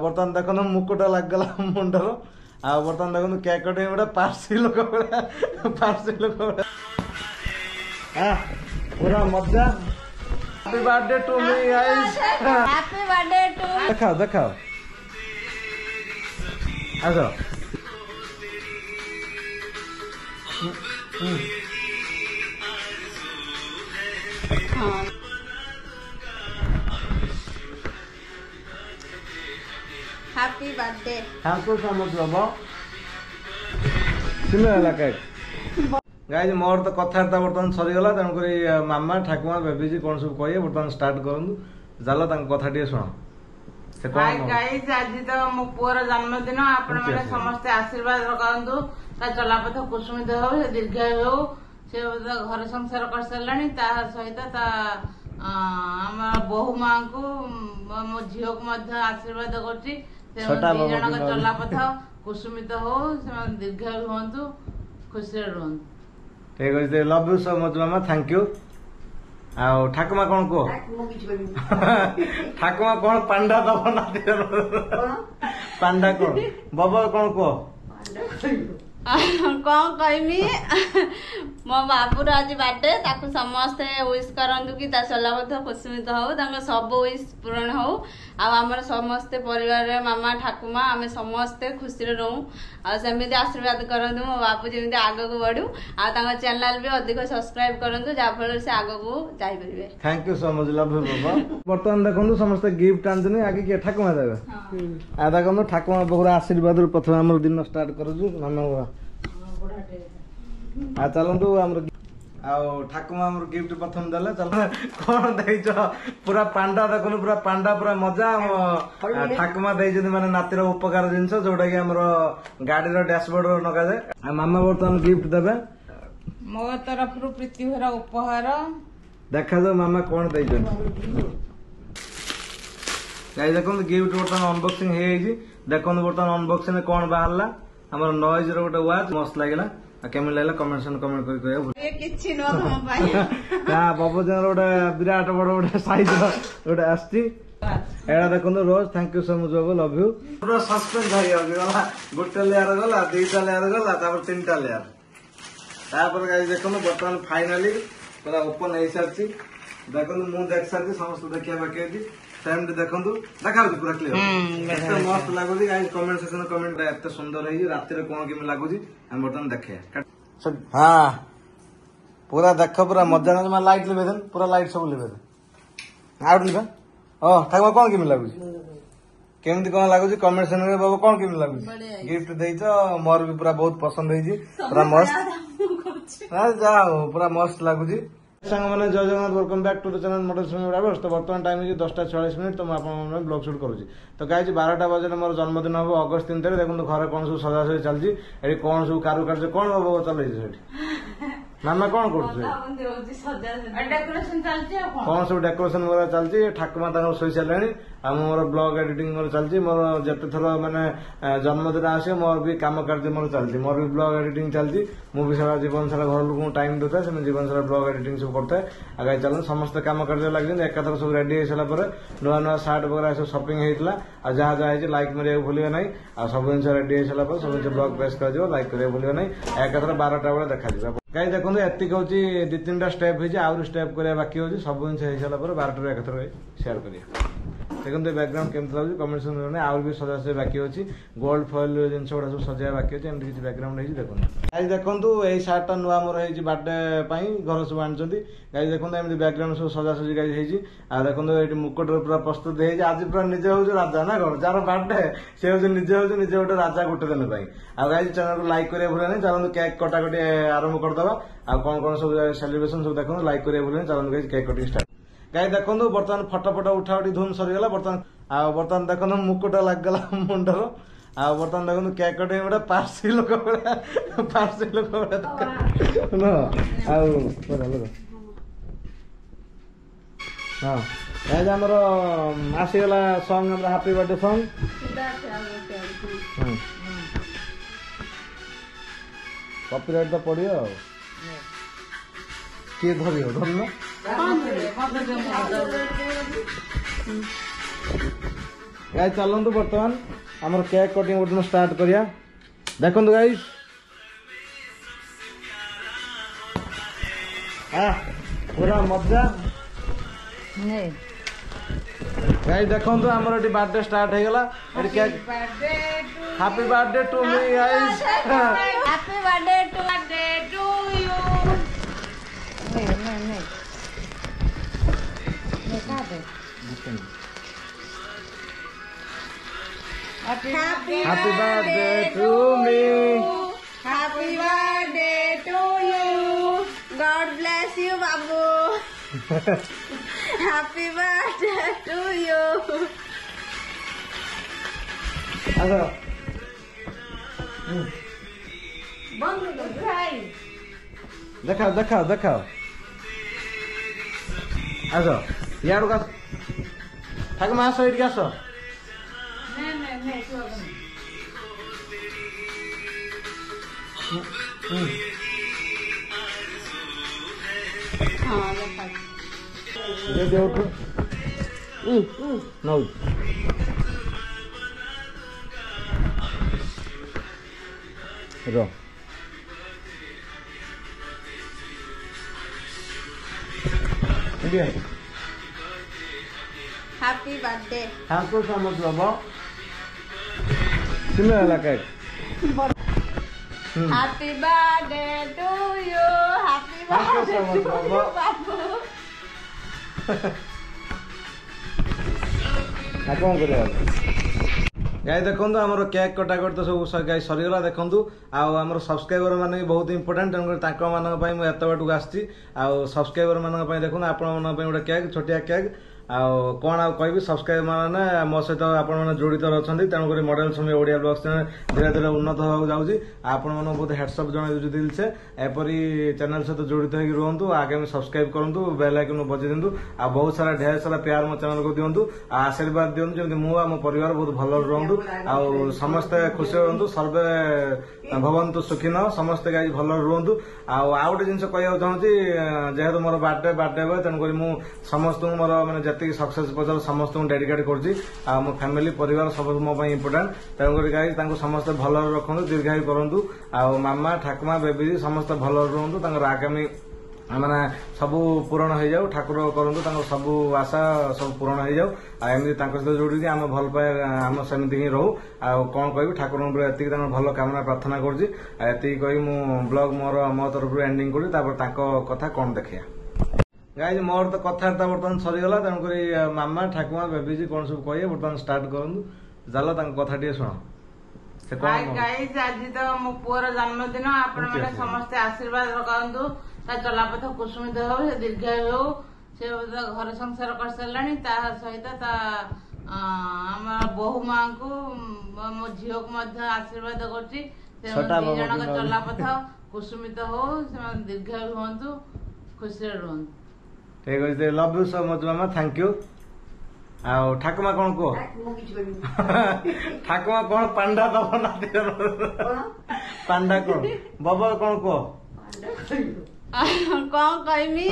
बर्तमान देख मुकुटा लगला मुंडर आ बर्तमान देखो केक कटिंग गोटे पार्सी लोक पार्सी लोक पूरा मजा। Happy birthday to me guys. Happy birthday to. देखाओ देखाओ आसो। Happy birthday. हैप्पी समझ बाबा किमेला केक गाइस मोर तो कथार्ता बर्तमान सरीगला तेणुक मामा ठाकुमा बेबीजी कौन सब कहे बर्तमान स्टार्ट करूँ चलो कथा टे शुण गाइस आज तो मो पुअर जन्मदिन आपण मैंने समस्त आशीर्वाद रखु चलापथ कुसुमित हो दीर्घायु हो से घर संसार कर सारे सहित बहु माँ को मो झील को आशीर्वाद कर चलापथ कुसुमित हो दीर्घायु हूँ खुशी रुहतु। ठीक अच्छे love you so much mama thank you. आउ ठाकुमा कौन कह ठाकुमा कौन पांडा दब ना पांडा कौन बाबा कौन कह कौन कहमी मो बाबूर आज बर्थडे ताकू समस्ते विश करंतु कि चलापथ कुसुमित हो सब विश पूरण हो आमर समस्ते परिवार मामा ठाकुमा आम समस्ते खुशी रहूँ सेमती आशीर्वाद करंतु मो बाबू जमी आग को बढ़ू आ चैनल भी अधिक सब्सक्राइब करंतु जहाँफल से आग को जापरे। Thank you so much love you बाबा। बर्तमान देखो समस्त गिफ्ट आनी आगे किए ठाकुमा देवे आ देखो ठाकुमा बहुर आशीर्वाद प्रथम आम दिन स्टार्ट करूँ मामा आ चलतु ठाकुमा गिफ्ट प्रथम देले चल कौन देच पूरा पांडा देखो पूरा पांडा पूरा मजा ठाकुमा माने नातिर उपकार जिनस जोटा कि आमर गाड़ी डैशबोर्ड नगा जाए मामा बर्तमान गिफ्ट देवे मो तरफ प्रीति भरा उपहार देखा जाओ मामा कौन दे देखो गिफ्ट बर्तमान अनबॉक्सिंग देखो बर्तमान अनबॉक्सिंग कौन बाहर आम नॉइज रोटे वाच मस्त लगे केमी लगे कमेंट कमेंट बबजन गोटे विराट बड़ गोटे सैज गोटे आसा देखो रोज थैंक यू सो मच बाबू लव यू। पूरा सस्पेंस गला गोटे लेयर गला दुईटा लेयर गला तीन टा लेयर देखो बर्तमान फाइनाली पूरा ओपन हो सारी देखो मुझे देख सारी समस्त देखा बाकी टाइम देखो देखा पूरा क्लियर मस्त लगुच कमेंट सेक्शन कमेंट एत सुंदर है राति कौन केमी लगुच बर्तमान देखे हाँ पूरा देख पूरा मजा ना लाइट लिबे पूरा लाइट सब लिबे आउट लिबे ठाकुर कौन केमी लगुच केमती कौन लगुच कमेंट सेक्शन में बाबा कौन केमी लगुच गिफ्ट देच मोर भी पूरा बहुत पसंद है पूरा मस्त जाओ पूरा मस्त लगुच सांग मैंने जय Jagannath welcome back to the channel model swimming तो बर्तमान टाइम है 10:40 तो मुझे ब्लॉग शूट करुँच तो गाइज 12टा बजे मोर जन्मदिन हम अगस्त 3 तारीख देखो घर कौन सब सजासजी चलती कौन सब कारुकार्य कौन बाबा चल मामा कौन कर कौन सब डेकोरेशन मोर चलती ठाकुमा शोई सारे मोर ब्लॉग एडिटिंग मोर चलती मोर जिते थर मैंने जन्मदिन आसे मोर भी कम कार्य मोर चलती मोर भी ब्लॉग एडिटिंग चलती मुझे सारा जीवन सारा घर लोक टाइम देता है जीवन सारा ब्लॉग एडिटिंग सब करता है आगे चल समस्त कम कार्य लगे एकाथर सब रेडी हो सारा नुआ नुआ सार्ट वगैरह सब शॉपिंग होता जहाँ जहाँ लाइक मारे भूलिए ना आ सब जिन रेडी हो सारा सब जिन ब्लॉग प्रेस कर लाइक करेंगे भूलिए ना एकाथर 12टा बेले देखा गाई देखो एतिक हूँ 2-3टा स्टेप हो स्टेप करवा बाकी हो सब जिन हो सारा 12टा एकाथर शेयर करिए देखो बैकग्राउंड केमती लगे कमेंट सेक्शन आउर भी सजा बाकी अच्छी गोल्ड फॉइल जिन गुड़ा सब सजा बाकी अच्छे एमती किसी बैकग्राउंड है देखो गाइस देखो यही सार्टा नुआ मोर है बर्थडे घर सब आनी गाइस देखो एमती बैकग्राउंड सब सजासजी गाइस है देखो ये मुकुट पूरा प्रस्तुत है आज पूरा निजे हूँ राजा ना कौन जार बर्थडे से हूँ निजे गोटे राजा गोटे दिन आ गाइस चैनल को लाइक करें भूल नहीं चलते केक कटाकटी आरंभ करदे आ कौन कौन सब सेलिब्रेशन सब देखो लाइक करें भूल नहीं चलते गाइस केक कटिंग स्टार्ट गाई देखो बर्तमान फटो फटो उठा उठी धूम सरीगला बर्तमान देखो मुकुट लगला मुंडर आ बर्तमान देखो केक कटिंग गोटे पार्सी लोक पार्सी लोक हाँ आमर आसीगला song happy birthday song copyright तो पड़ियो किए धरियो धरना गाइस चलंतु वर्तमान हमर केक कटिंग वर्तमान स्टार्ट करिया देखंतु गाइस पूरा मजा गाइस देखंतु हमर एटी बर्थडे स्टार्ट हे गेला एटी cake happy birthday to me guys happy birthday to you नहीं काटे Happy birthday to me. Happy birthday to you. God bless you, Babu. Happy birthday to you. अच्छा देखाओ देखाओ देखाओ अच्छा यार का ठाकुर आस ये आस नौ रो Happy birthday. Thank you so much, Baba. Sino la cake? Happy birthday to you. Happy Thank you so birthday much, to you, Babu. कौन कर गाई देखो आम केक कटाकट तो सब गाई सरीगला देखूँ आम सब्सक्राइबर मैंने भी बहुत इंपोर्टाट तेणुकर मुझे एत बाटू आसी सब्सक्राइबर मानी देखो आपण गोटे केक छोटिया केक आउ कौन आउ कह सब्सक्राइबर मैंने मो सहित आपने जड़ित अच्छा तेणुकर मॉडल समय ओडिया ब्लॉग्स चैनल धीरे धीरे उन्नत होगा जाऊँगी आपण मैंने बहुत हेडसअप जन दिल से एपरी चैनल सहित जड़ित हो रुहतु आगे सब्सक्राइब करूँ बेल आइकन बजे दिंतु आ बहुत सारा ढेर सारा प्यार मो चैनल को दिंतु आशीर्वाद दिंतु जमी मु मो परिवार बहुत भल रुहतु आउ समस्ते खुशी रुहतु सर्वे भवन्तु सुखिन समस्ते गाई भल रुहतु आउ गोटे जिन कहना चाहूँगी जेहेतु मोर बर्थडे बे तेणुक समस्त मोर मैंने जी सक्सेस पचार समस्त डेडिकेट कर मो फैमिली परिवार सब मो इम्पोर्टाट तेणुकर गाई समस्ते भल रखु दीर्घायु करूँ आउ मामा ठाकुमा बेबी समस्ते भल रुहतु आगामी माने सब पूरण हो जाऊ ठाकुर करूँ सब आशा सब पूरण हो जाऊ एमती सहित जोड़ी आम भल पाए आम सेमती ही रहू आ कौन कह ठाकुर एति भल कामना प्रार्थना करी कही मु ब्लॉग मोर मो तरफ एंडिंग करी कथा कौन देखिया गाइज मोर तो कथबार्ता बर्तमान सरीगला तेणुक मामा ठाकुमा बेबीजी कौन सब कहे बर्तमान स्टार्ट करूँ चलो कथा टे शुण गाइज आज तो मो पुअर जन्मदिन आपण मैंने समस्ते आशीर्वाद रखु चलापथ कुसुमित हो दीर्घायु हो से घर संसार कर सारे सहित आम बोहू माँ को मो झी को आशीर्वाद कर चलापथ कुसुमित हो दीर्घायु हूँ खुशी रुहतु ठीक अच्छे love you so much mama thank you आउ ठाकुमा कौन कह ठाकुमा कौन पांडा दब ना पांडा कौन बाबा कौन कह कौन कहमी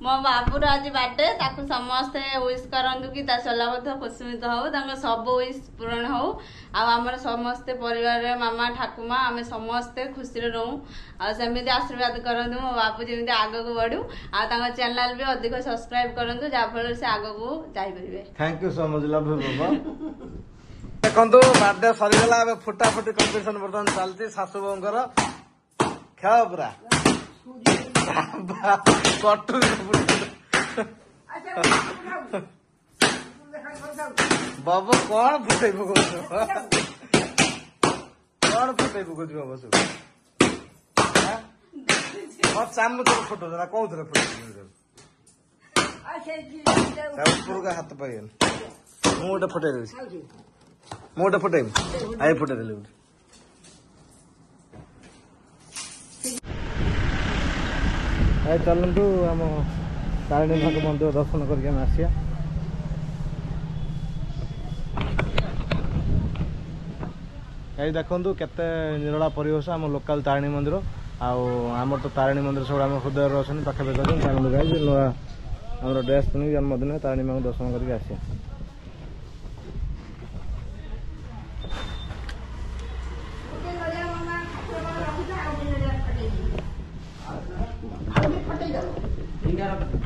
मो बाबूर आज बर्थडे ताकू समस्ते विश करंतु कि चलापथ कुसुमित हो सब विश पूरण हो आमर समस्ते परिवार मामा ठाकुमा आम समस्ते खुशी रहूँ आमती आशीर्वाद करूँ मो बाबू जमी आग को बढ़ू आ चैनल भी अधिक सब्सक्राइब करूँ जहाँफल से आग को जापरेंगे thank you so much love you बाबा देखो बर्थडे सरीगला फुटा फुटी कंपिटिशन बर्तमान चलती सासू बोर खेल पूरा कटु बाबू कौन फुटे पकाऊ कौन फुटे पकाऊ बाबू सब चामच फुटो कौ फुटे हाथ पाइन मुझे फुटे मुझे फुटे आई फुटे देली चलतु आम तारिणी माँ मंदिर दर्शन करके आसिया ये देखु केते निरला परिवेश आम लोकल तारिणी मंदिर आम तो तारिणी मंदिर सब आम हृदय अच्छा पाखापाखि नुआ ଆମର ଡ୍ରେସ୍ ପିନ୍ଧିକି ଜନ୍ମଦିନ ତାରିଣୀ ମାଙ୍କୁ ଦର୍ଶନ କରିକି ଆସିବା। ଫଟେଇ ଦବ